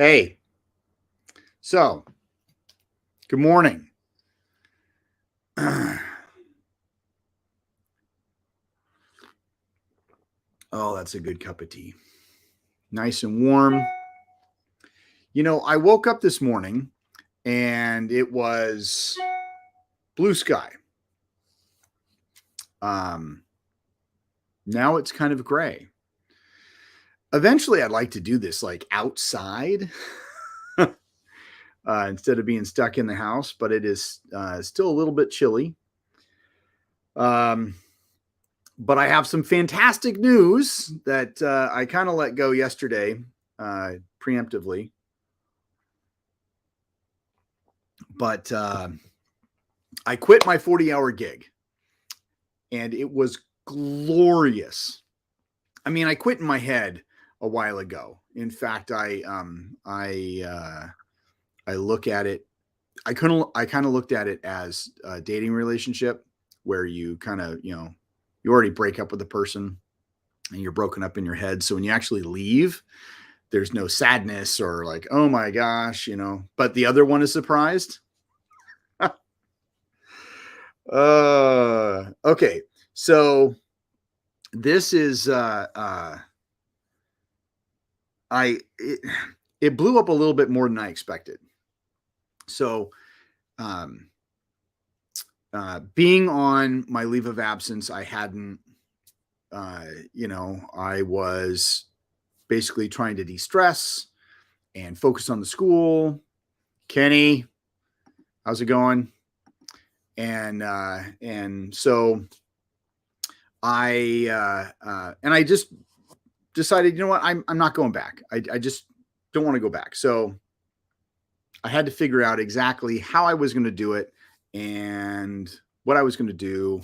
Hey, so good morning. Oh, that's a good cup of tea. Nice and warm. I woke up this morning and it was blue sky. Um, Now it's kind of gray. Eventually, I'd like to do this like outside instead of being stuck in the house, but it is still a little bit chilly. Um, but I have some fantastic news that I kind of let go yesterday preemptively. But I quit my 40-hour gig and it was glorious. I mean, I quit in my head a while ago. In fact, I look at it. I kind of looked at it as a dating relationship where you kind of, you already break up with a person and you're broken up in your head. So when you actually leave, there's no sadness or like, oh my gosh, but the other one is surprised. Okay. So this is I it blew up a little bit more than I expected. So um being on my leave of absence, I hadn't I was basically trying to de-stress and focus on the school. Kenny, how's it going? And so I just decided, I'm not going back. I just don't want to go back. So I had to figure out exactly how I was going to do it and what I was going to do,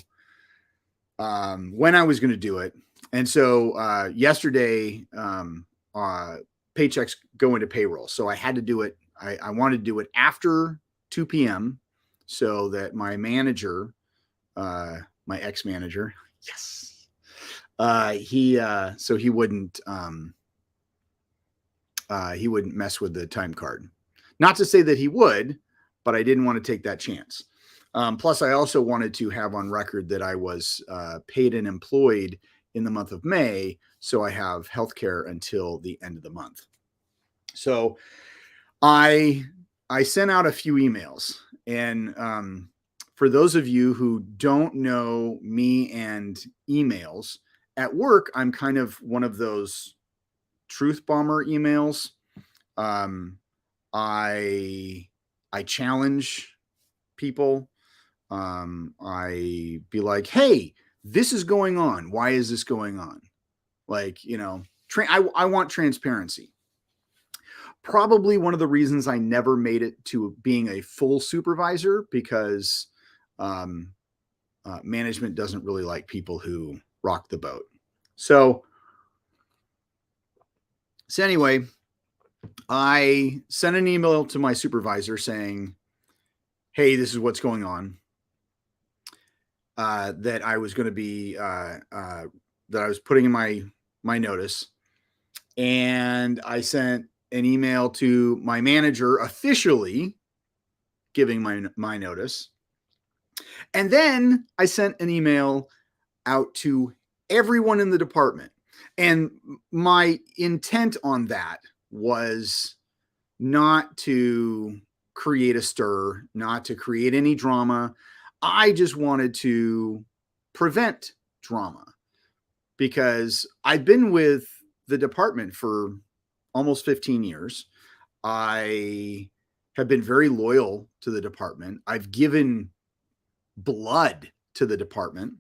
when I was going to do it. And so yesterday, paychecks go into payroll. So I had to do it. I wanted to do it after 2 p.m. so that my manager, my ex-manager, yes, he wouldn't mess with the time card. Not to say that he would, but I didn't want to take that chance. Plus, I also wanted to have on record that I was paid and employed in the month of May, so I have health care until the end of the month. So I sent out a few emails, and for those of you who don't know me and emails, at work, I'm kind of one of those truth bomber emails. I challenge people. I be like, hey, this is going on. Why is this going on? Like, I want transparency. Probably one of the reasons I never made it to being a full supervisor because management doesn't really like people who rock the boat. So anyway, I sent an email to my supervisor saying, hey, this is what's going on. That I was going to be, that I was putting in my notice. And I sent an email to my manager officially giving my notice. And then I sent an email out to everyone in the department. And my intent on that was not to create a stir, not to create any drama. I just wanted to prevent drama because I've been with the department for almost 15 years. I have been very loyal to the department. I've given blood to the department,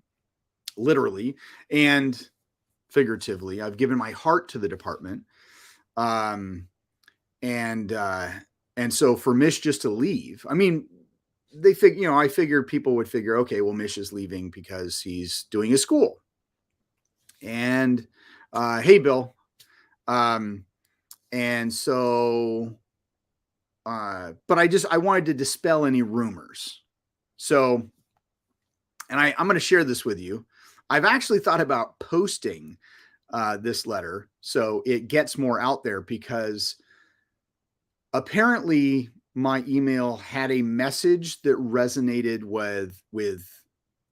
literally and figuratively. I've given my heart to the department. And so for Mish just to leave, I mean, I figured people would figure, okay, well, Mish is leaving because he's doing his school. And hey, Bill. And so, but I wanted to dispel any rumors. So, and I'm going to share this with you. I've actually thought about posting this letter so it gets more out there because apparently my email had a message that resonated with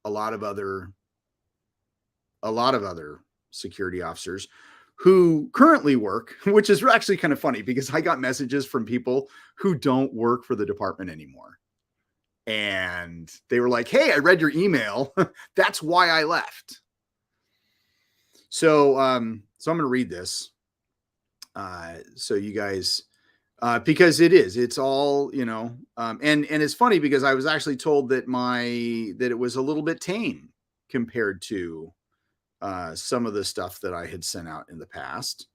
a lot of other security officers who currently work, which is actually kind of funny because I got messages from people who don't work for the department anymore. And they were like, "Hey, I read your email. That's why I left." So I'm going to read this. So you guys, because it's all, and it's funny because I was actually told that it was a little bit tame compared to some of the stuff that I had sent out in the past.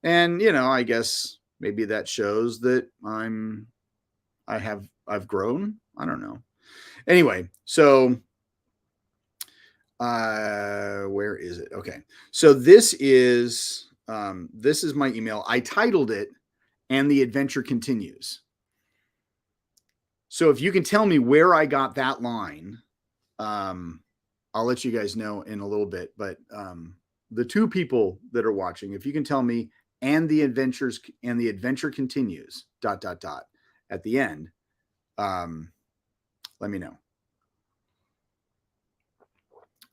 And, I guess maybe that shows that I've grown. I don't know. Anyway, so where is it? Okay. So this is my email. I titled it "And the Adventure Continues." So if you can tell me where I got that line, I'll let you guys know in a little bit, but the two people that are watching, if you can tell me "and the adventure continues ... at the end, let me know.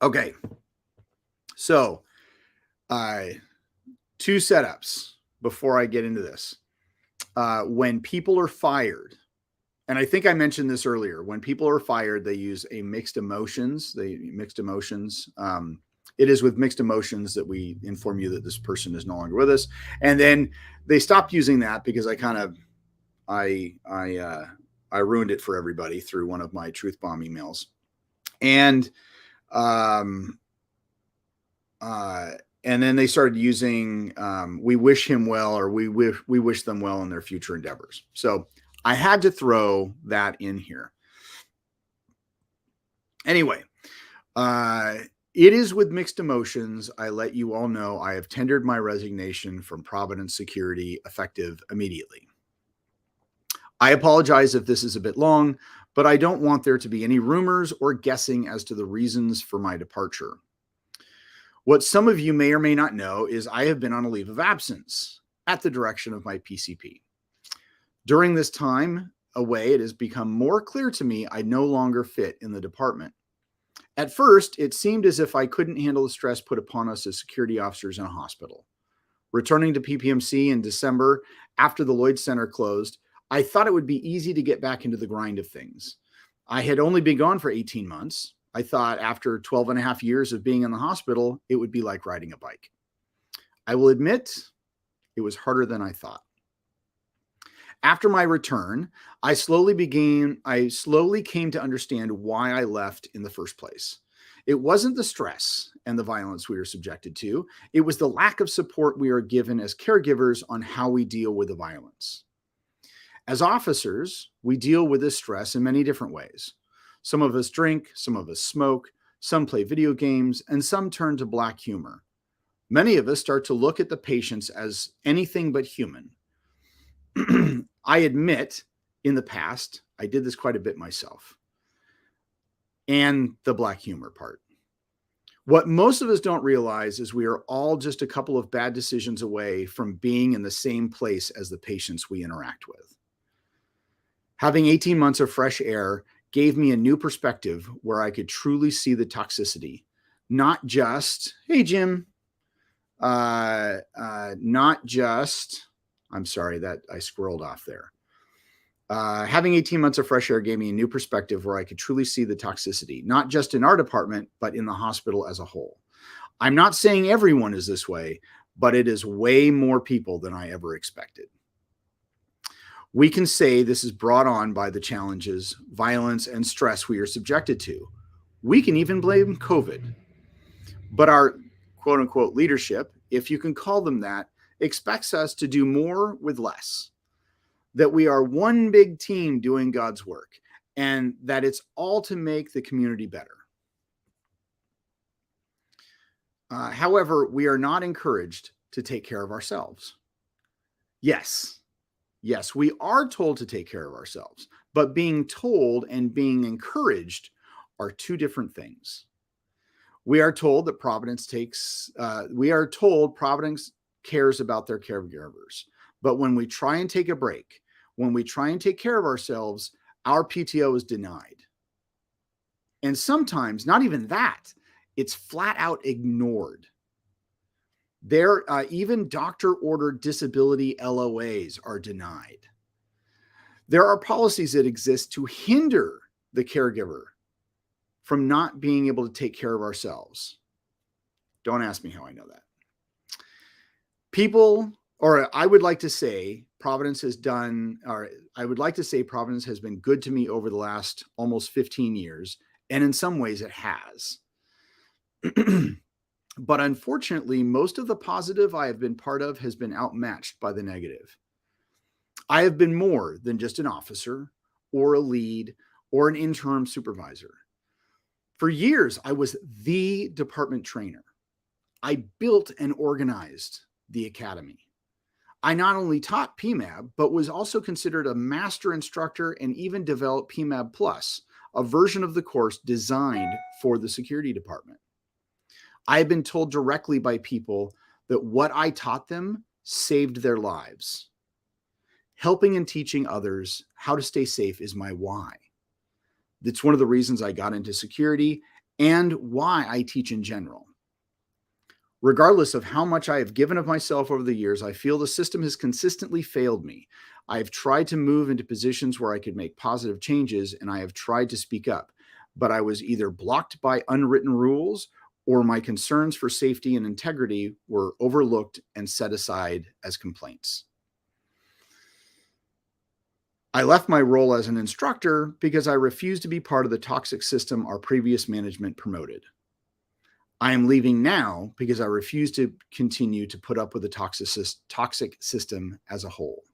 Okay. So, two setups before I get into this. When people are fired, and I think I mentioned this earlier, when people are fired, they use mixed emotions. It is with mixed emotions that we inform you that this person is no longer with us. And then they stopped using that because I ruined it for everybody through one of my truth bomb emails. And then they started using "we wish him well" or we wish them well in their future endeavors. So I had to throw that in here. Anyway, it is with mixed emotions I let you all know I have tendered my resignation from Providence Security, effective immediately. I apologize if this is a bit long, but I don't want there to be any rumors or guessing as to the reasons for my departure. What some of you may or may not know is I have been on a leave of absence at the direction of my PCP. During this time away, it has become more clear to me I no longer fit in the department. At first, it seemed as if I couldn't handle the stress put upon us as security officers in a hospital. Returning to PPMC in December after the Lloyd Center closed, I thought it would be easy to get back into the grind of things. I had only been gone for 18 months. I thought after 12 and a half years of being in the hospital, it would be like riding a bike. I will admit it was harder than I thought. After my return, I slowly came to understand why I left in the first place. It wasn't the stress and the violence we were subjected to. It was the lack of support we are given as caregivers on how we deal with the violence. As officers, we deal with this stress in many different ways. Some of us drink, some of us smoke, some play video games, and some turn to black humor. Many of us start to look at the patients as anything but human. I admit, in the past, I did this quite a bit myself. And the black humor part. What most of us don't realize is we are all just a couple of bad decisions away from being in the same place as the patients we interact with. Having 18 months of fresh air gave me a new perspective where I could truly see the toxicity. Not just, "Hey, Jim," not just, I'm sorry that I squirreled off there. Having 18 months of fresh air gave me a new perspective where I could truly see the toxicity, not just in our department, but in the hospital as a whole. I'm not saying everyone is this way, but it is way more people than I ever expected. We can say this is brought on by the challenges, violence, and stress we are subjected to. We can even blame COVID. But our quote unquote leadership, if you can call them that, expects us to do more with less. That we are one big team doing God's work, and that it's all to make the community better. However, we are not encouraged to take care of ourselves. Yes, we are told to take care of ourselves, but being told and being encouraged are two different things. We are told that Providence cares about their caregivers. But when we try and take a break, when we try and take care of ourselves, our PTO is denied. And sometimes, not even that, it's flat out ignored. There, even doctor-ordered disability LOAs are denied. There are policies that exist to hinder the caregiver from not being able to take care of ourselves. Don't ask me how I know that. People, or I would like to say Providence has done, or I would like to say Providence has been good to me over the last almost 15 years. And in some ways it has. But unfortunately, most of the positive I have been part of has been outmatched by the negative. I have been more than just an officer or a lead or an interim supervisor. For years, I was the department trainer. I built and organized the academy. I not only taught PMAB, but was also considered a master instructor and even developed PMAB Plus, a version of the course designed for the security department. I have been told directly by people that what I taught them saved their lives. Helping and teaching others how to stay safe is my why. That's one of the reasons I got into security and why I teach in general. Regardless of how much I have given of myself over the years, I feel the system has consistently failed me. I have tried to move into positions where I could make positive changes, and I have tried to speak up, but I was either blocked by unwritten rules or my concerns for safety and integrity were overlooked and set aside as complaints. I left my role as an instructor because I refused to be part of the toxic system our previous management promoted. I am leaving now because I refuse to continue to put up with the toxic system as a whole.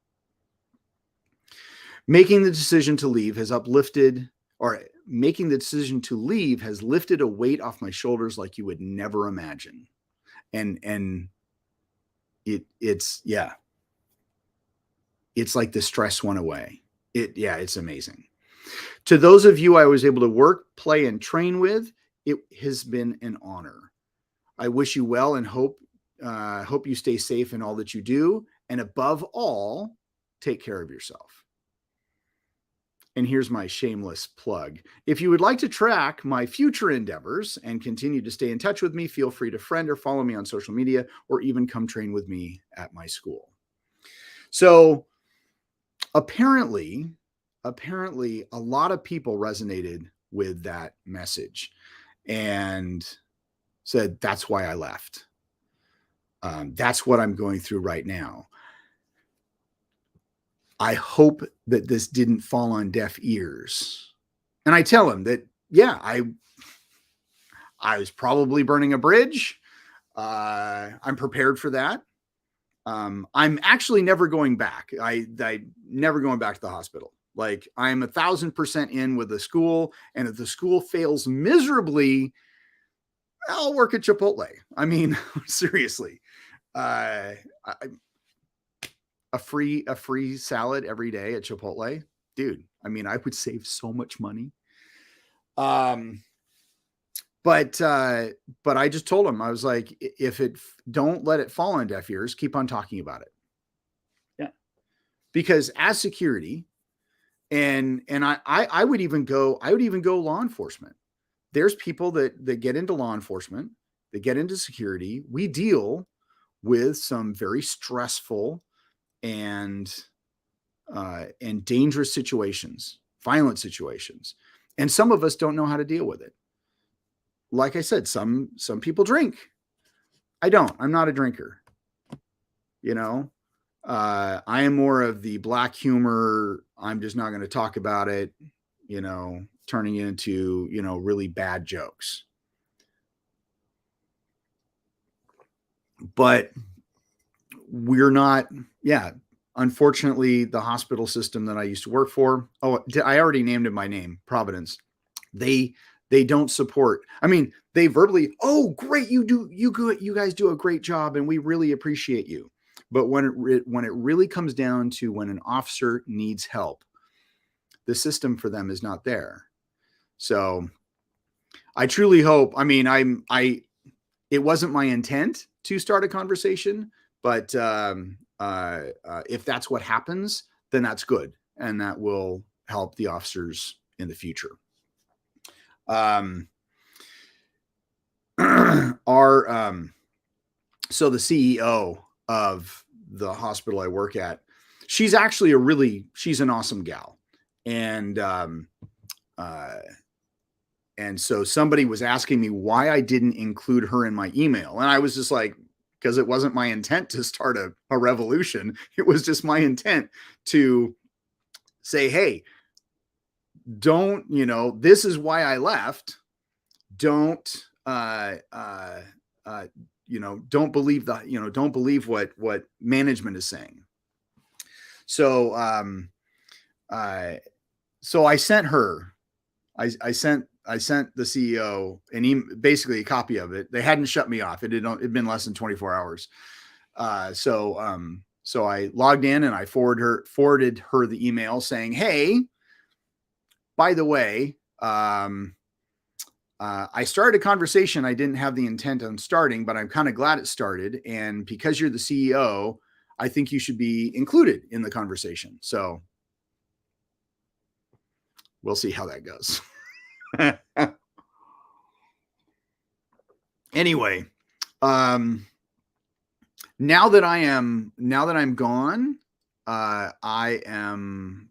Making the decision to leave has lifted a weight off my shoulders like you would never imagine. And it's like the stress went away. It's amazing. To those of you I was able to work, play, and train with, it has been an honor. I wish you well and hope you stay safe in all that you do. And above all, take care of yourself. And here's my shameless plug. If you would like to track my future endeavors and continue to stay in touch with me, feel free to friend or follow me on social media, or even come train with me at my school. So apparently a lot of people resonated with that message and said, that's why I left. That's what I'm going through right now. I hope that this didn't fall on deaf ears. And I tell him that, I was probably burning a bridge. I'm prepared for that. I'm actually never going back. I never going back to the hospital. Like, I'm 1,000% in with the school. And if the school fails miserably, I'll work at Chipotle. I mean, seriously, a free salad every day at Chipotle, dude. I mean, I would save so much money. But I just told him, I was like, don't let it fall on deaf ears. Keep on talking about it. Yeah. Because as security, and I would even go law enforcement. There's people that get into law enforcement, that get into security. We deal with some very stressful and dangerous situations, violent situations. And some of us don't know how to deal with it. Like I said, some people drink. I don't. I'm not a drinker. I am more of the black humor. I'm just not going to talk about it, turning into, really bad jokes. But we're not, unfortunately, the hospital system that I used to work for, I already named it my name, Providence. They don't support. I mean, they verbally, oh, great, you guys do a great job, and we really appreciate you. But when it really comes down to when an officer needs help, the system for them is not there. So I truly hope, I mean, it wasn't my intent to start a conversation, but if that's what happens, then that's good. And that will help the officers in the future. So the CEO of the hospital I work at, she's actually she's an awesome gal. And so somebody was asking me why I didn't include her in my email. And I was just like, because it wasn't my intent to start a revolution. It was just my intent to say, hey, don't, this is why I left. Don't, don't believe don't believe what management is saying. So, so I sent her, I sent the CEO basically a copy of it. They hadn't shut me off. It'd been less than 24 hours. So I logged in and I forwarded her the email saying, hey, by the way, I started a conversation I didn't have the intent on starting, but I'm kind of glad it started. And because you're the CEO, I think you should be included in the conversation. So we'll see how that goes. Anyway, now that I'm gone, I am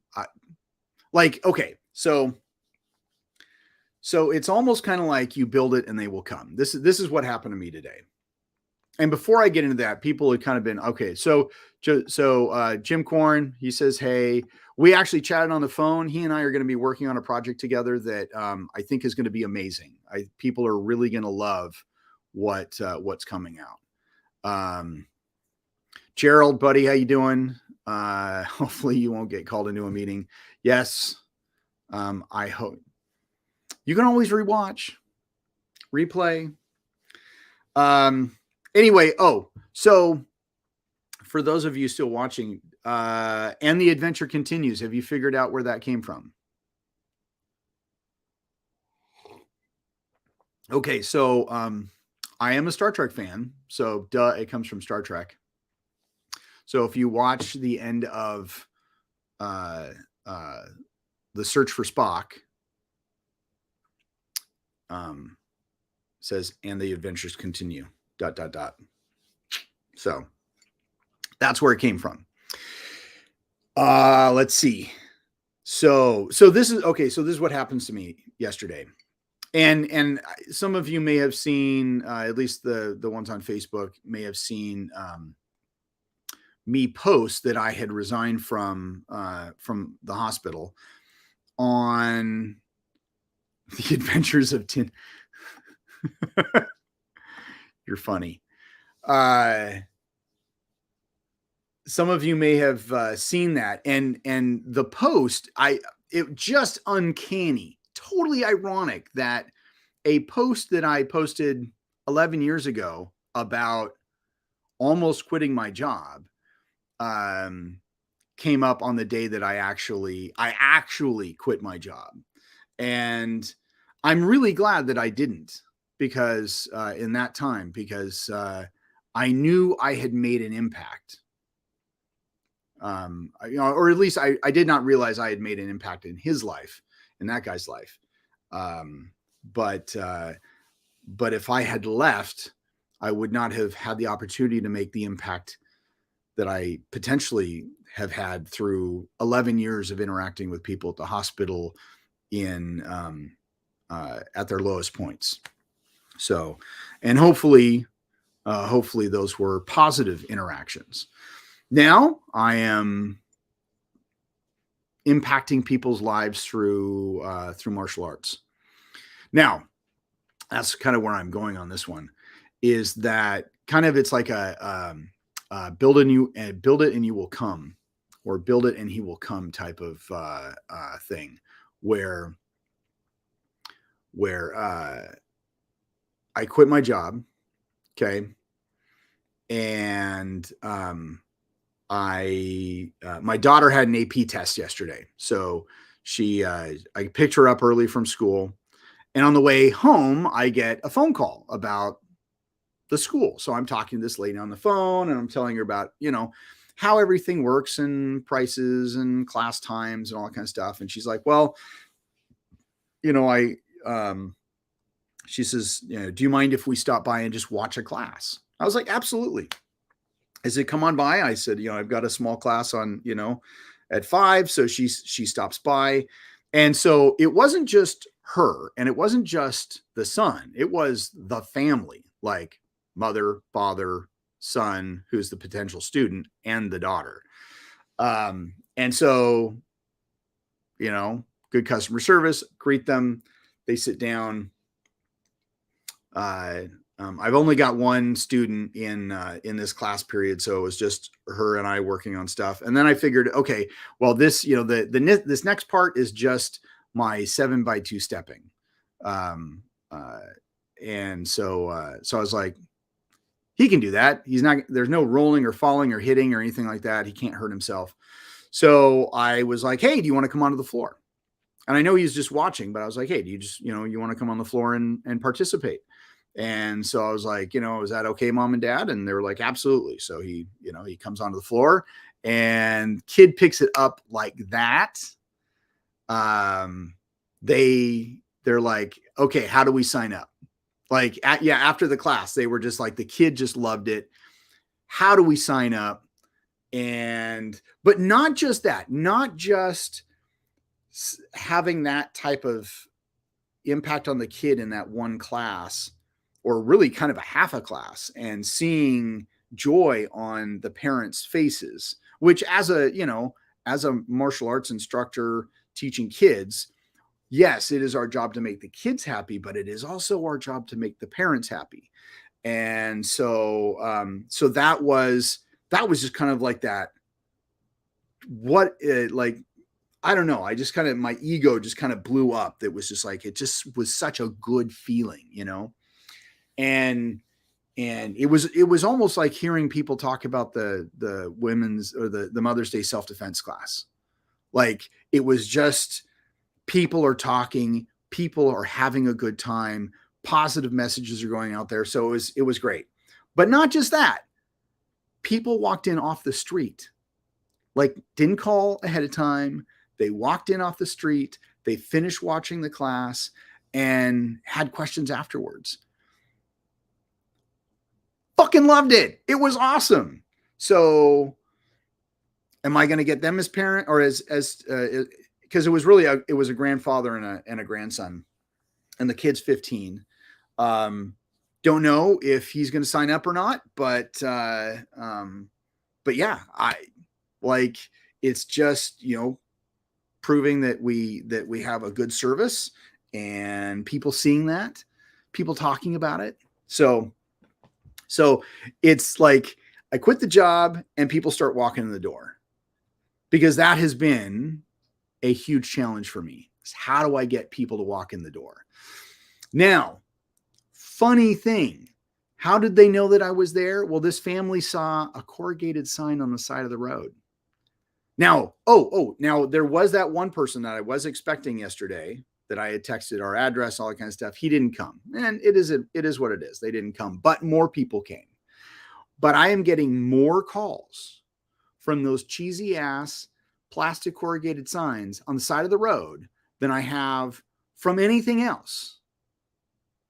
okay. So it's almost kind of like you build it and they will come. This is what happened to me today. And before I get into that, people had kind of been, okay. So Jim Korn, he says, hey, we actually chatted on the phone. He and I are going to be working on a project together that I think is going to be amazing. People are really going to love what's coming out. Gerald, buddy, how you doing? Hopefully you won't get called into a meeting. Yes. I hope you can always replay. Anyway. So for those of you still watching, and the adventure continues. Have you figured out where that came from? Okay. So, I am a Star Trek fan. So it comes from Star Trek. So if you watch the end of, The Search for Spock, says, and the adventures continue, ... So that's where it came from. Let's see. So this is okay. So this is what happens to me yesterday. And some of you may have seen, at least the ones on Facebook may have seen, me post that I had resigned from the hospital on the adventures of Tin. You're funny. Some of you may have seen that, and the post, it just uncanny, totally ironic that a post that I posted 11 years ago about almost quitting my job came up on the day that I actually quit my job. And I'm really glad that I didn't, because in that time, because I knew I had made an impact. Or at least I did not realize I had made an impact in his life, in that guy's life. But if I had left, I would not have had the opportunity to make the impact that I potentially have had through 11 years of interacting with people at the hospital at their lowest points. So, and hopefully those were positive interactions. Now I am impacting people's lives through martial arts. Now, that's kind of where I'm going on this one, is that kind of, it's like a build it and you will come, or build it and he will come type of thing, where I quit my job. Okay. And my daughter had an AP test yesterday. So I picked her up early from school, and on the way home, I get a phone call about the school. So I'm talking to this lady on the phone, and I'm telling her about, how everything works and prices and class times and all that kind of stuff. And she's like, well, she says, do you mind if we stop by and just watch a class? I was like, absolutely. I said, come on by. I said, I've got a small class on, at 5. So she stops by. And so it wasn't just her and it wasn't just the son. It was the family, like mother, father, son, who's the potential student, and the daughter. And so, good customer service, greet them. They sit down. I've only got one student in this class period, so it was just her and I working on stuff. And then I figured, okay, well, this this next part is just my 7x2 stepping, and so I was like, he can do that. There's no rolling or falling or hitting or anything like that. He can't hurt himself. So I was like, hey, do you want to come onto the floor? And I know he's just watching, but I was like, hey, do you just, you want to come on the floor and participate? And so I was like, is that okay, mom and dad? And they were like, absolutely. So he comes onto the floor and kid picks it up like that. They're like, okay, how do we sign up? Like, after the class, they were just like, the kid just loved it. How do we sign up? But not just that, not just having that type of impact on the kid in that one class, or really kind of a half a class, and seeing joy on the parents' faces, which as a martial arts instructor teaching kids, yes, it is our job to make the kids happy, but it is also our job to make the parents happy. And so, that was just kind of like that. I don't know. I just kind of, my ego just kind of blew up. That was just like, it just was such a good feeling, and it was almost like hearing people talk about the women's or the Mother's Day self-defense class. Like, it was just, people are talking, people are having a good time, positive messages are going out there. So it was great. But not just that, people walked in off the street, like, didn't call ahead of time. They walked in off the street, they finished watching the class and had questions afterwards. Fucking loved it. It was awesome. So am I going to get them as parent or as because it was really it was a grandfather and a grandson, and the kid's 15. Don't know if he's going to sign up or not, but yeah, it's just, proving that we have a good service and people seeing that, people talking about it. So it's like, I quit the job and people start walking in the door, because that has been a huge challenge for me. How do I get people to walk in the door? Now, funny thing, how did they know that I was there? Well, this family saw a corrugated sign on the side of the road. Now, now there was that one person that I was expecting yesterday that I had texted our address, all that kind of stuff. He didn't come, and it is what it is. They didn't come, but more people came. But I am getting more calls from those cheesy ass plastic corrugated signs on the side of the road than I have from anything else.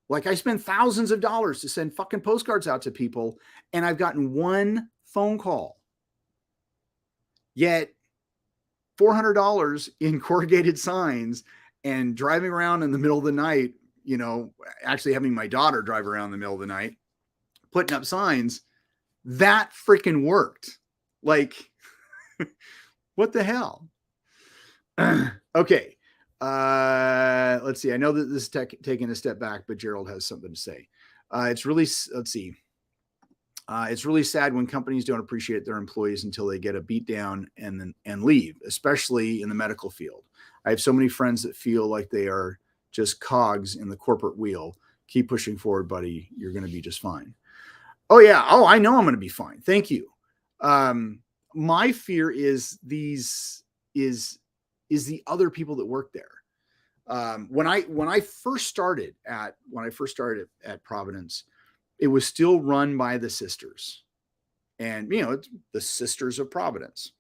Like, I spend thousands of dollars to send fucking postcards out to people, and I've gotten one phone call. Yet $400 in corrugated signs, and driving around in the middle of the night, actually having my daughter drive around in the middle of the night, putting up signs, that freaking worked. Like, what the hell? Okay. Let's see. I know that this is taking a step back, but Gerald has something to say. It's really sad when companies don't appreciate their employees until they get a beat down and leave, especially in the medical field. I have so many friends that feel like they are just cogs in the corporate wheel. Keep pushing forward, buddy. You're going to be just fine. Oh yeah. Oh, I know I'm going to be fine. Thank you. My fear is the other people that work there. When I first started at Providence, it was still run by the sisters. and it's the Sisters of Providence.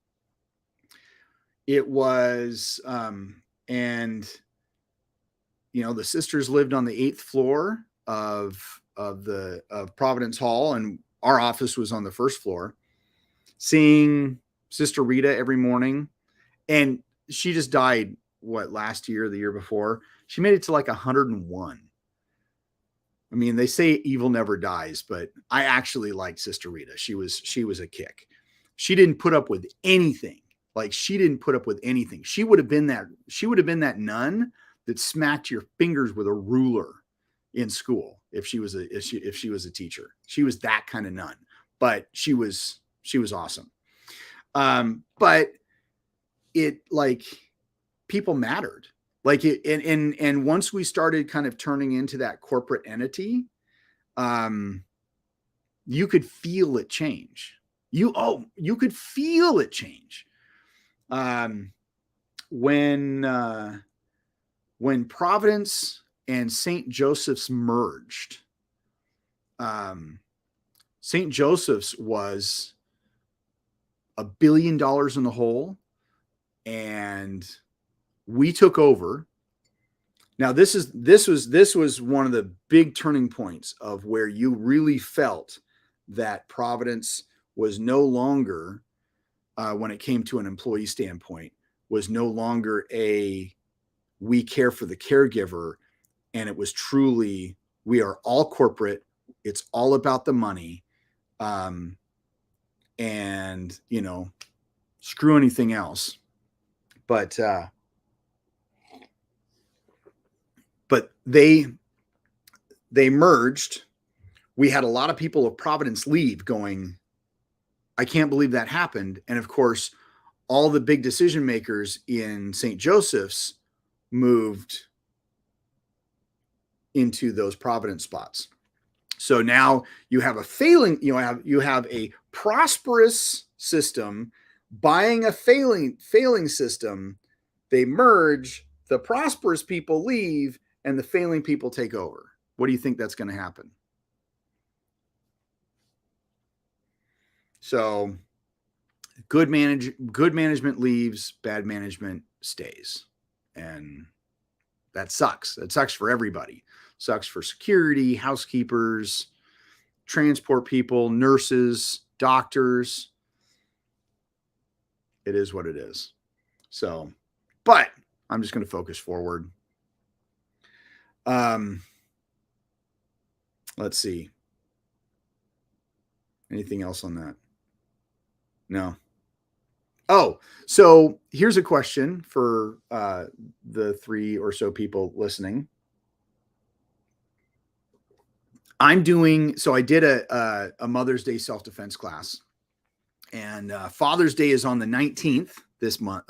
It was, and the sisters lived on the 8th floor of Providence Hall, and our office was on the 1st floor. Seeing Sister Rita every morning, and she just died last year, the year before. She made it to like 101. I mean, they say evil never dies, but I actually liked Sister Rita. She was a kick. She didn't put up with anything. She would have been that nun that smacked your fingers with a ruler in school if she was a teacher. She was that kind of nun, but she was awesome. But it, people mattered. And once we started kind of turning into that corporate entity, you could feel it change. You could feel it change. When Providence and St. Joseph's merged, St. Joseph's was $1 billion in the hole, and we took over. Now, this was one of the big turning points of where you really felt that Providence was no longer, when it came to an employee standpoint, was no longer we care for the caregiver, and it was truly, we are all corporate. It's all about the money. And screw anything else. But they merged. We had a lot of people of Providence leave going, I can't believe that happened. And of course, all the big decision makers in St. Joseph's moved into those Providence spots. So now you have a failing, you have a prosperous system buying a failing system. They merge, the prosperous people leave, and the failing people take over. What do you think that's going to happen? So good management leaves, bad management stays. And that sucks. That sucks for everybody. Sucks for security, housekeepers, transport people, nurses, doctors. It is what it is. So, but I'm just going to focus forward. Let's see. Anything else on that? No. Oh, so here's a question for the 3 or so people listening. I did a Mother's Day self-defense class, and Father's Day is on the 19th this month,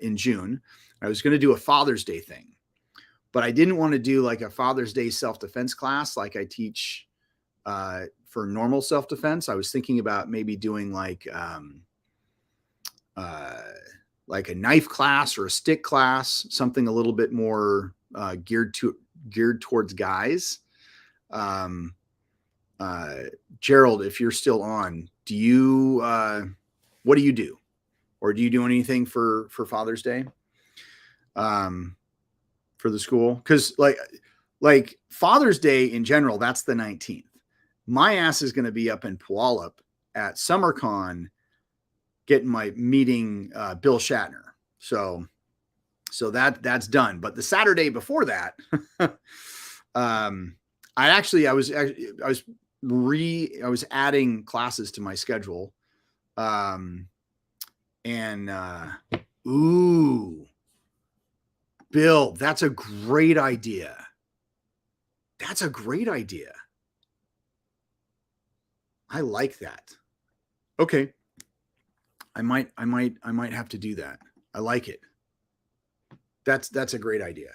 in June. I was going to do a Father's Day thing, but I didn't want to do like a Father's Day self-defense class like I teach for normal self-defense. I was thinking about maybe doing like a knife class or a stick class, something a little bit more geared towards guys. Gerald, if you're still on, what do you do? Or do you do anything for Father's Day? For the school? Because like Father's Day in general, that's the 19th. My ass is going to be up in Puyallup at SummerCon getting my meeting Bill Shatner. So that's done. But the Saturday before that, I was adding classes to my schedule. Bill, that's a great idea. That's a great idea. I like that. Okay. I might have to do that. I like it. That's a great idea.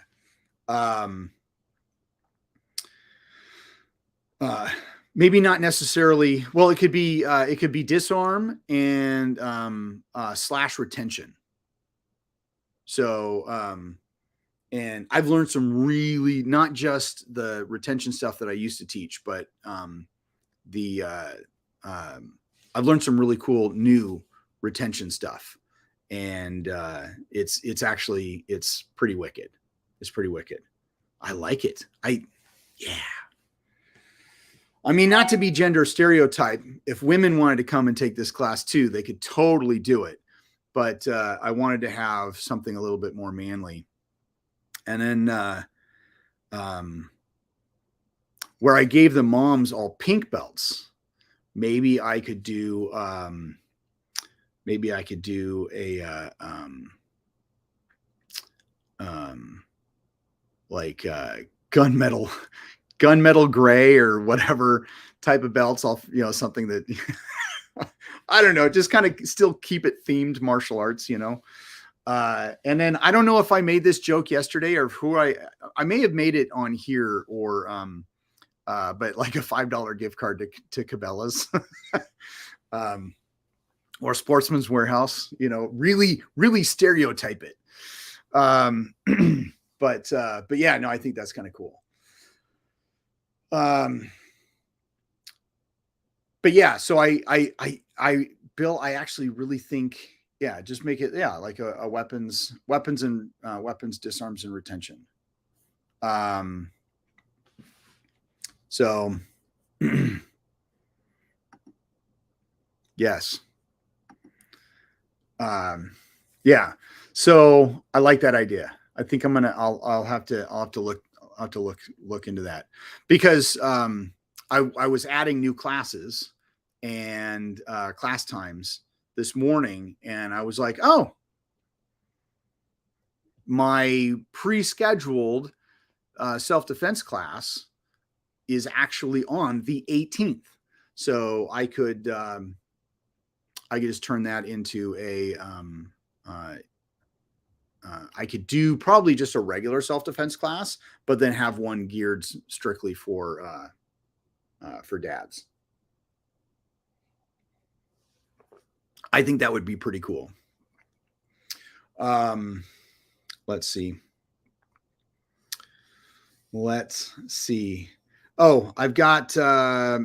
Maybe not necessarily. Well, it could be disarm and slash retention. So, and I've learned some really, not just the retention stuff that I used to teach, but the I've learned some really cool new retention stuff, and it's pretty wicked. It's pretty wicked. I like it. Yeah. I mean, not to be gender stereotype, if women wanted to come and take this class too, they could totally do it. But I wanted to have something a little bit more manly. And then where I gave the moms all pink belts, maybe I could do a like gunmetal gray or whatever type of belts. Something that I don't know, just kind of still keep it themed martial arts, and then I don't know if I made this joke yesterday or who I may have made it on here or but like a $5 gift card to Cabela's or Sportsman's Warehouse, really, really stereotype it. But yeah, no, I think that's kind of cool. But yeah, so Bill, I actually really think, yeah, just make it, yeah, like a weapons disarms and retention. So yes. Yeah. So I like that idea. I think I'll have to look into that, because I was adding new classes and class times this morning, and I was like, oh, my pre-scheduled self-defense class is actually on the 18th. So I could just turn that into I could do probably just a regular self-defense class, but then have one geared strictly for dads. I think that would be pretty cool. Let's see. Oh, I've got a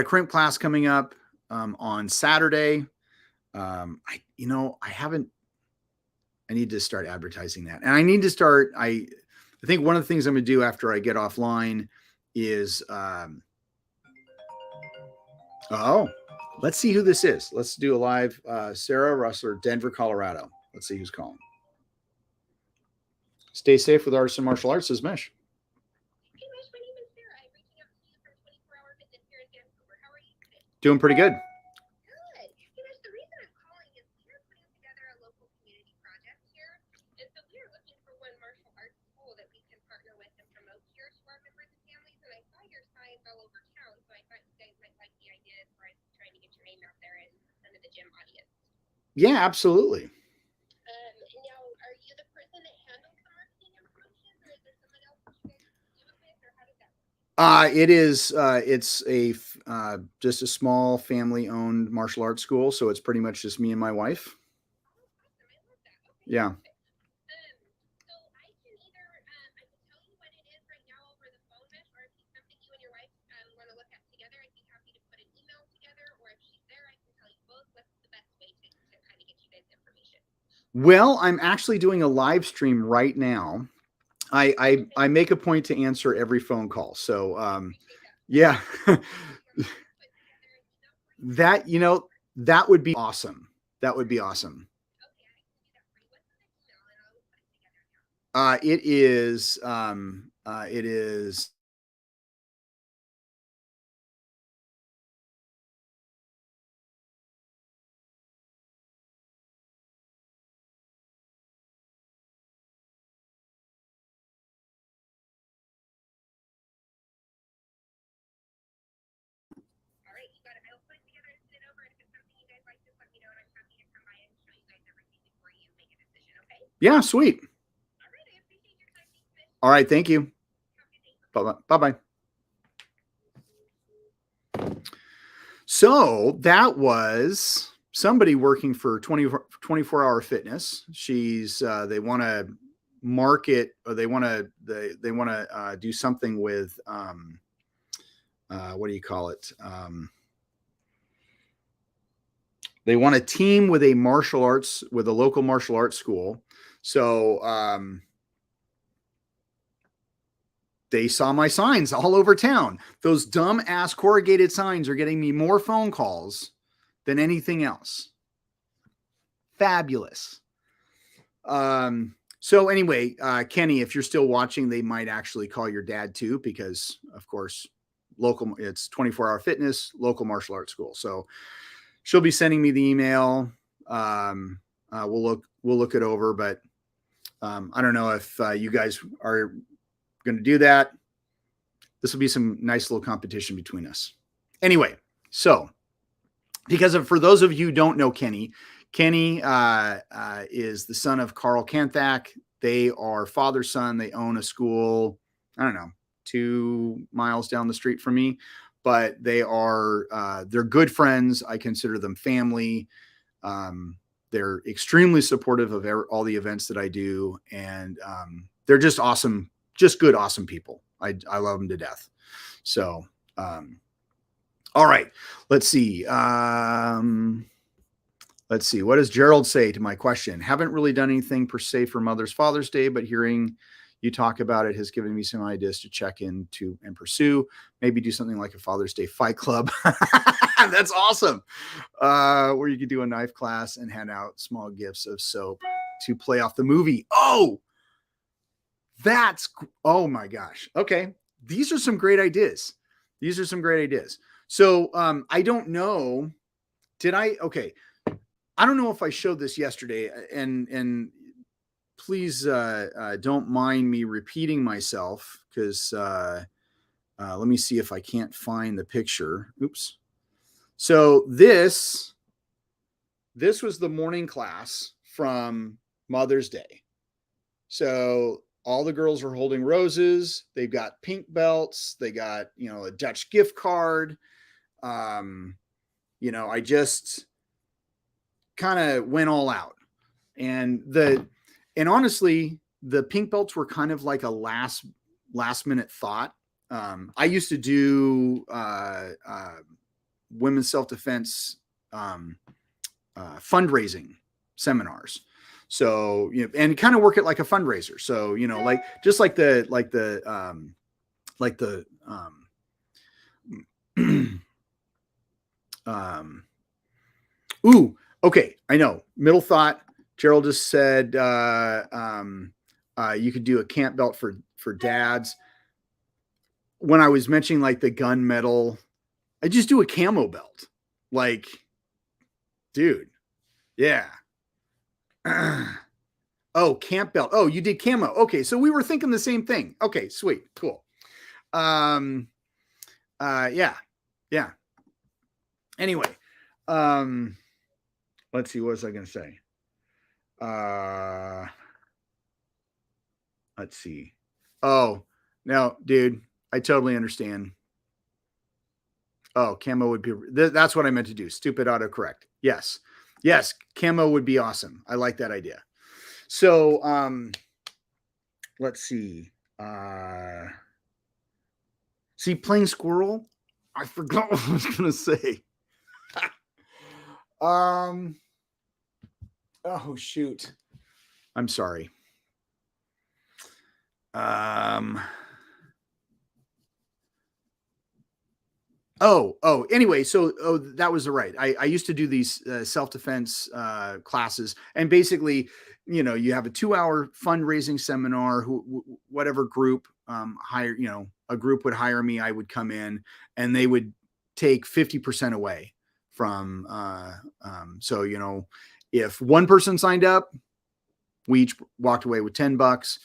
crimp class coming up on Saturday. I need to start advertising that, and I need to start. I think one of the things I'm going to do after I get offline is let's see who this is. Let's do a live. Sarah Russler, Denver, Colorado. Let's see who's calling. Stay safe with Artisan Martial Arts, says Mish. Hey, Mish, my name is Sarah. I'm reaching out to you from 24 Hour Fitness here in Vancouver. How are you today? Doing pretty good. Good. Hey, Mish, the reason I'm calling is we're putting together a local community project here. And so we are looking for one martial arts school that we can partner with and promote here to our members and families. And I saw your signs all over town, so I thought you guys might like the idea as far as trying to get your name out there and under the gym audience. Yeah, absolutely. Now, are you the person that handles the marketing and promotions, or is there someone else that you guys do it with, or how does that work? It is. It's just a small family-owned martial arts school, so it's pretty much just me and my wife. Oh, awesome! I love that. Okay. Yeah. Perfect. So I can either I can tell you what it is right now over the phone, Mish, or if it's something you and your wife want to look at together, I'd be happy to put an email together, or if she's there, I can tell you both. What's the best way to kind of get you guys information? Well, I'm actually doing a live stream right now. I make a point to answer every phone call. So yeah, that would be awesome. That would be awesome. It is yeah, sweet. All right, thank you. Bye-bye. So that was somebody working for 24 Hour Fitness. She's they want to market, or they want to do something with what do you call it? They want to team with a local martial arts school. So they saw my signs all over town. Those dumb ass corrugated signs are getting me more phone calls than anything else. Fabulous. So anyway, Kenny, if you're still watching, they might actually call your dad too, because of course, it's 24-hour fitness, local martial arts school. So she'll be sending me the email. We'll look it over, but I don't know if you guys are going to do that. This will be some nice little competition between us. Anyway, so for those of you who don't know Kenny is the son of Carl Kanthak. They are father-son. They own a school, I don't know, 2 miles down the street from me, but they're good friends. I consider them family. They're extremely supportive of all the events that I do. And they're just awesome, just good, awesome people. I love them to death. So, all right, let's see. Let's see. What does Gerald say to my question? Haven't really done anything per se for Father's Day, but hearing you talk about it has given me some ideas to check into and pursue. Maybe do something like a Father's Day fight club. That's awesome. Where you could do a knife class and hand out small gifts of soap to play off the movie. Oh my gosh. Okay. These are some great ideas. So I don't know. Okay. I don't know if I showed this yesterday, and please don't mind me repeating myself, because let me see if I can't find the picture. Oops. So this was the morning class from Mother's Day. So all the girls are holding roses. They've got pink belts. They got, a Dutch gift card. I just kind of went all out, and honestly, the pink belts were kind of like a last minute thought. I used to do women's self-defense fundraising seminars. So, and kind of work it like a fundraiser. So, like okay. I know. Middle thought. Gerald just said you could do a camp belt for dads. When I was mentioning like the gunmetal, I just do a camo belt. Like, dude, yeah. Oh, camp belt. Oh, you did camo. Okay, so we were thinking the same thing. Okay, sweet, cool. Yeah. Anyway, let's see. What was I going to say? Let's see. Oh, no, dude, I totally understand. Oh, camo would be, that's what I meant to do. Stupid autocorrect. Yes, camo would be awesome. I like that idea. So, let's see. See, playing squirrel. I forgot what I was going to say. Oh shoot. I'm sorry. Anyway, so that was right. I used to do these self-defense classes, and basically, you have a 2-hour fundraising seminar. Whatever group a group would hire me, I would come in, and they would take 50% away from. So if one person signed up, we each walked away with $10.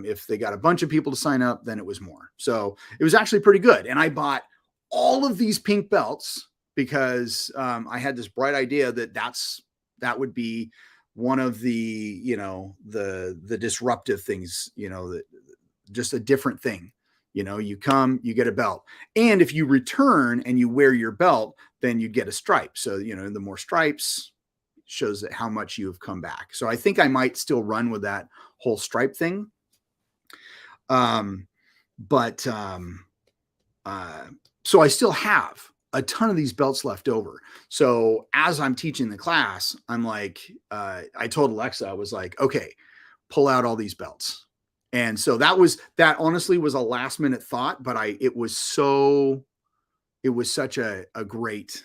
If they got a bunch of people to sign up, then it was more. So it was actually pretty good, and I bought all of these pink belts because I had this bright idea that would be one of the, the disruptive things, just a different thing. You come, you get a belt. And if you return and you wear your belt, then you get a stripe. So, the more stripes shows that how much you have come back. So I think I might still run with that whole stripe thing. So I still have a ton of these belts left over. So as I'm teaching the class, I'm like, I told Alexa, I was like, okay, pull out all these belts. And so that honestly was a last minute thought, but it was such a great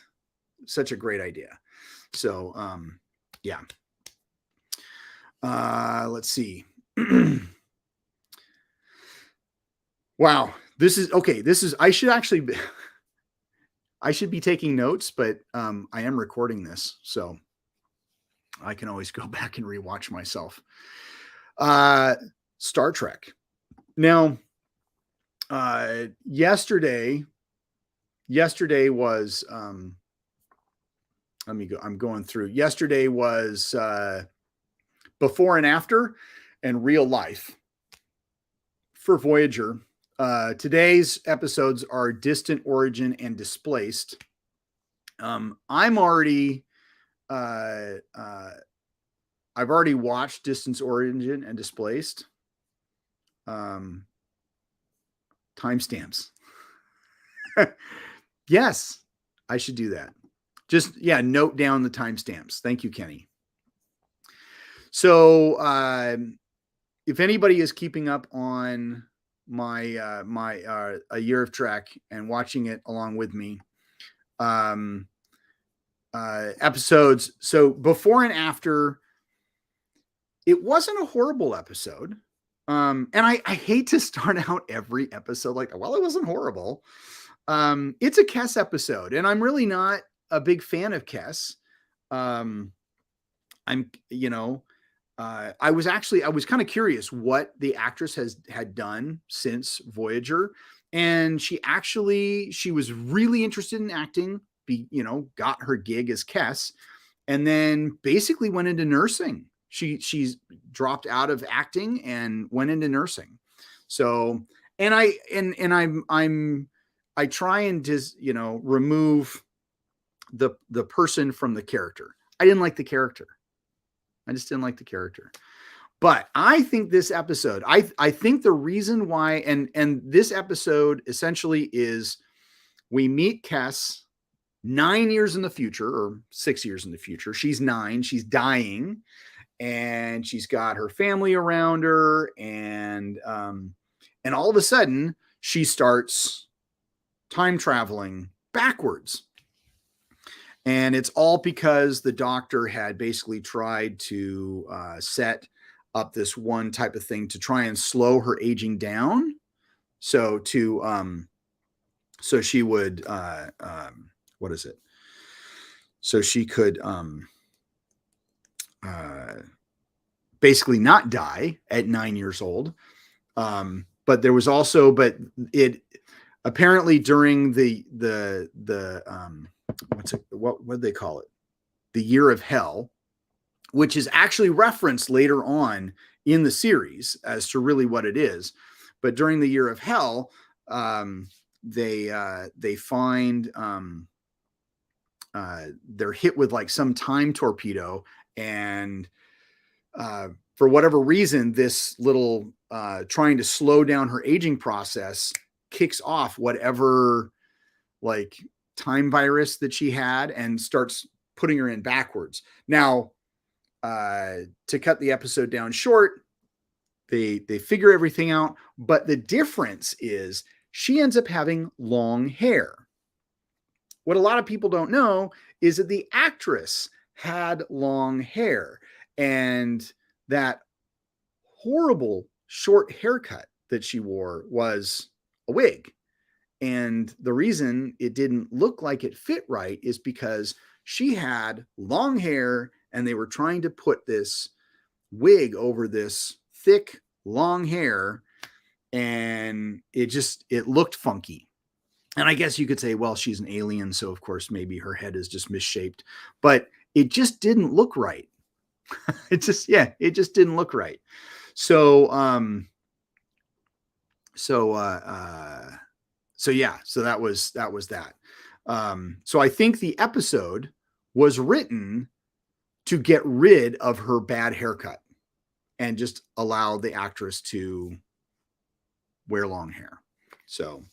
idea. So, yeah. Let's see. Wow. I should be taking notes, but I am recording this, so I can always go back and rewatch myself. Star Trek. Now, yesterday was let me go. I'm going through. Yesterday was before and after, and real life for Voyager. Today's episodes are Distant Origin and Displaced. I'm already, I've already watched Distant Origin and Displaced. Timestamps. Yes, I should do that. Just, yeah, note down the timestamps. Thank you, Kenny. So, if anybody is keeping up on my A Year of Trek and watching it along with me, episodes. So before and after, it wasn't a horrible episode. And I hate to start out every episode like, well, it wasn't horrible. It's a Kes episode, and I'm really not a big fan of Kes. I was kind of curious what the actress had done since Voyager. And she was really interested in acting, got her gig as Kes, and then basically went into nursing. She's dropped out of acting and went into nursing. So, and I try and just, remove the person from the character. I didn't like the character. I just didn't like the character. But I think this episode, I think the reason why, and this episode essentially is we meet Kes 9 years in the future, or 6 years in the future. She's 9, she's dying, and she's got her family around her, and all of a sudden she starts time traveling backwards. And it's all because the doctor had basically tried to set up this one type of thing to try and slow her aging down. So so she would, what is it? So she could basically not die at 9 years old. But there was also, it apparently during the what do they call it? The Year of Hell, which is actually referenced later on in the series as to really what it is. But during the Year of Hell, they find they're hit with like some time torpedo, and for whatever reason, this little trying to slow down her aging process kicks off whatever like time virus that she had and starts putting her in backwards. Now, to cut the episode down short, they figure everything out, but the difference is she ends up having long hair. What a lot of people don't know is that the actress had long hair, and that horrible short haircut that she wore was a wig. And the reason it didn't look like it fit right is because she had long hair and they were trying to put this wig over this thick, long hair, and it looked funky. And I guess you could say, well, she's an alien, so of course maybe her head is just misshaped, but it just didn't look right. It just didn't look right. So that was that. So I think the episode was written to get rid of her bad haircut and just allow the actress to wear long hair. So,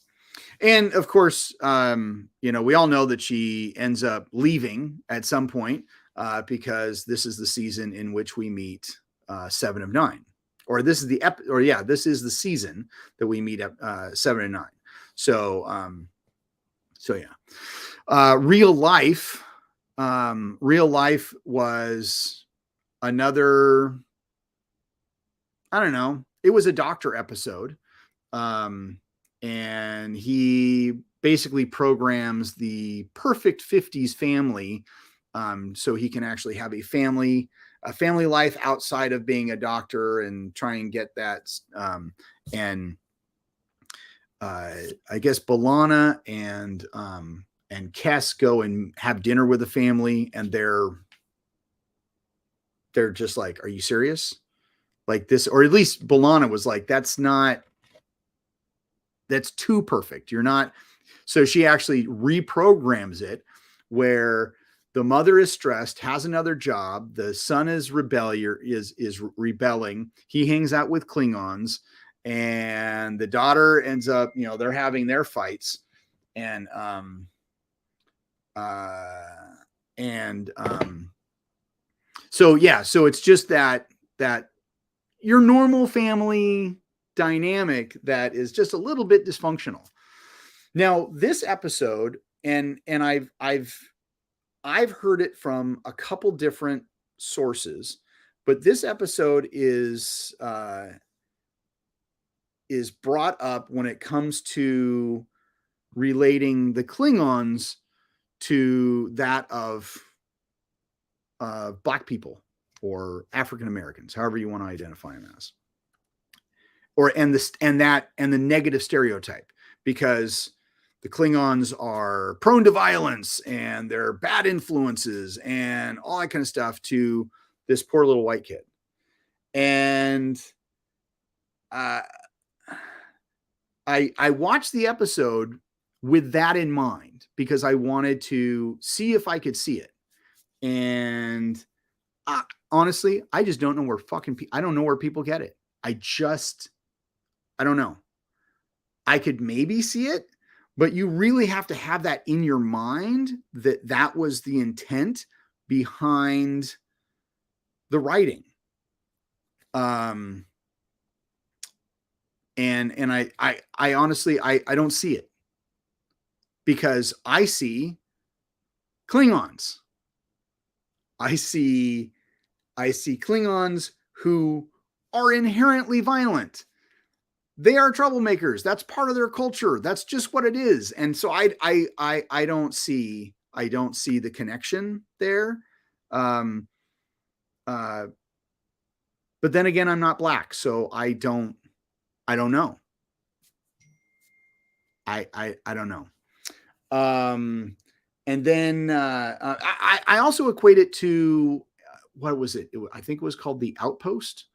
And of course, we all know that she ends up leaving at some point because this is the season in which we meet Seven of Nine, or this is this is the season that we meet Seven and Nine. So, real life was another. I don't know. It was a doctor episode. And he basically programs the perfect 50s family so he can actually have a family life outside of being a doctor and try and get that. I guess B'Elanna and Kes go and have dinner with the family, and they're just like, are you serious? Like this, or at least B'Elanna was like, that's too perfect. You're not. So she actually reprograms it where the mother is stressed, has another job. The son is rebelling. He hangs out with Klingons, and the daughter ends up, they're having their fights. And, so it's just that your normal family dynamic that is just a little bit dysfunctional. Now, this episode, and I've heard it from a couple different sources, but this episode is brought up when it comes to relating the Klingons to that of Black people or African Americans, however you want to identify them as, and the negative stereotype, because the Klingons are prone to violence and they're bad influences and all that kind of stuff to this poor little white kid. And I watched the episode with that in mind because I wanted to see if I could see it. And honestly, I just don't know where I don't know where people get it. I don't know. I could maybe see it, but you really have to have that in your mind that was the intent behind the writing. And I honestly, I don't see it, because I see Klingons. I see Klingons who are inherently violent. They are troublemakers. That's part of their culture. That's just what it is. And so I don't see the connection there. But then again, I'm not Black, so I don't know. I don't know. And then I also equate it to what was it? I think it was called The Outpost.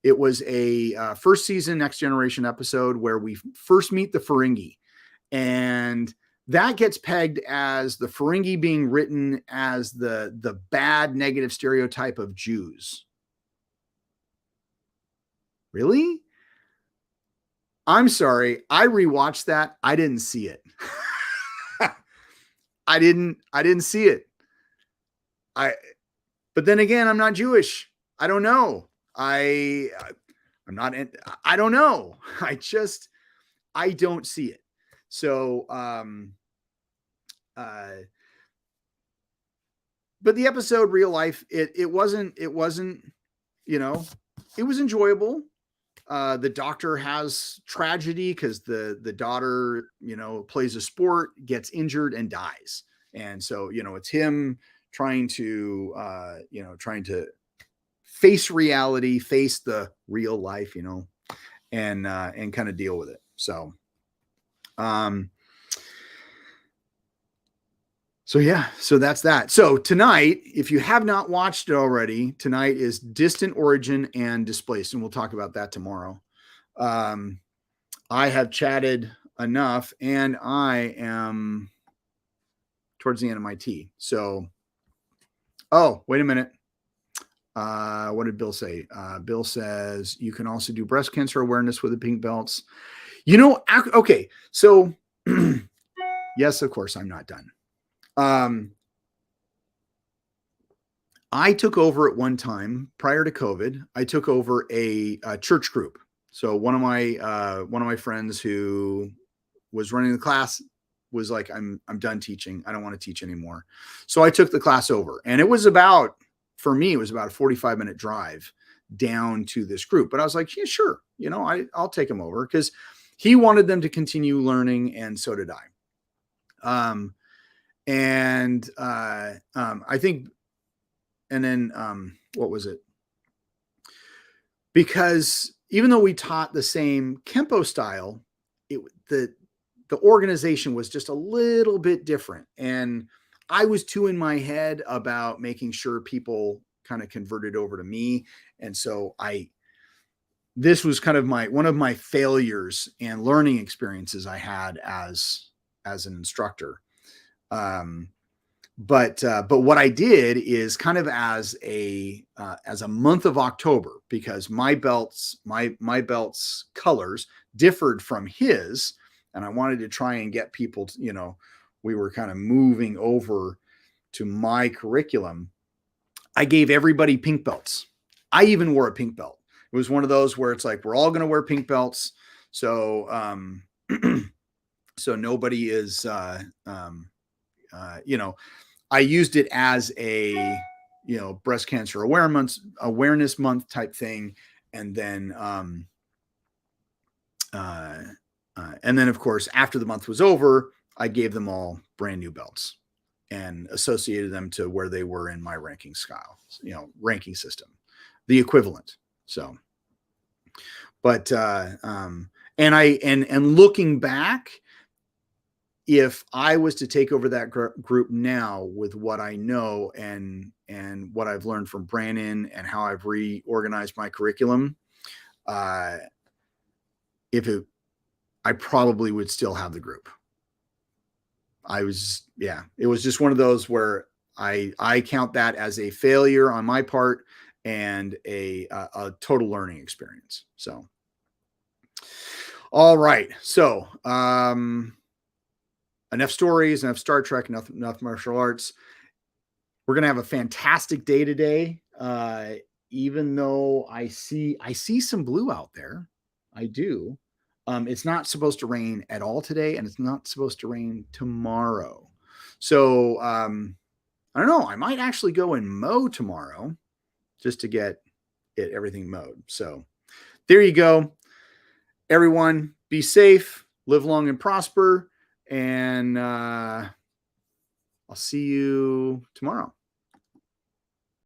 It was a first season Next Generation episode where we first meet the Ferengi, and that gets pegged as the Ferengi being written as the bad negative stereotype of Jews. Really? I'm sorry. I rewatched that. I didn't see it. I didn't see it. But then again, I'm not Jewish. I don't know. I'm not, I don't know. I don't see it. So, but the episode Real Life, it wasn't, it was enjoyable. The doctor has tragedy because the daughter, plays a sport, gets injured and dies. And so, it's him trying to face reality, face the real life, and kind of deal with it. So, so that's that. So tonight, if you have not watched it already, tonight is Distant Origin and Displaced, and we'll talk about that tomorrow. I have chatted enough, and I am towards the end of my tea. So, oh, wait a minute. What did Bill say? Bill says you can also do breast cancer awareness with the pink belts. Okay, so yes, of course, I'm not done. I took over at one time prior to COVID. I took over a church group. So one of my friends who was running the class was like, I'm done teaching. I don't want to teach anymore. So I took the class over, and it was about, for me, it was about a 45-minute drive down to this group. But I was like, yeah, sure. I'll take him over, because he wanted them to continue learning, and so did I. I think, and then what was it? Because even though we taught the same Kempo style, the organization was just a little bit different. And I was too in my head about making sure people kind of converted over to me. And so this was kind of one of my failures and learning experiences I had as an instructor. But what I did is kind of as a month of October, because my belt's colors differed from his, and I wanted to try and get people to, we were kind of moving over to my curriculum. I gave everybody pink belts. I even wore a pink belt. It was one of those where it's like, we're all going to wear pink belts. So, so nobody is, I used it as a, breast cancer awareness month type thing. And then, and then of course, after the month was over, I gave them all brand new belts and associated them to where they were in my ranking scale, ranking system, the equivalent. So, but, and looking back, if I was to take over that group now with what I know and what I've learned from Brandon and how I've reorganized my curriculum, I probably would still have the group. It was just one of those where I count that as a failure on my part and a total learning experience. So, all right. So, enough stories, enough Star Trek, enough martial arts. We're going to have a fantastic day today. Even though I see some blue out there, I do. It's not supposed to rain at all today, and it's not supposed to rain tomorrow. So I don't know. I might actually go and mow tomorrow just to get everything mowed. So there you go. Everyone, be safe, live long and prosper, and I'll see you tomorrow.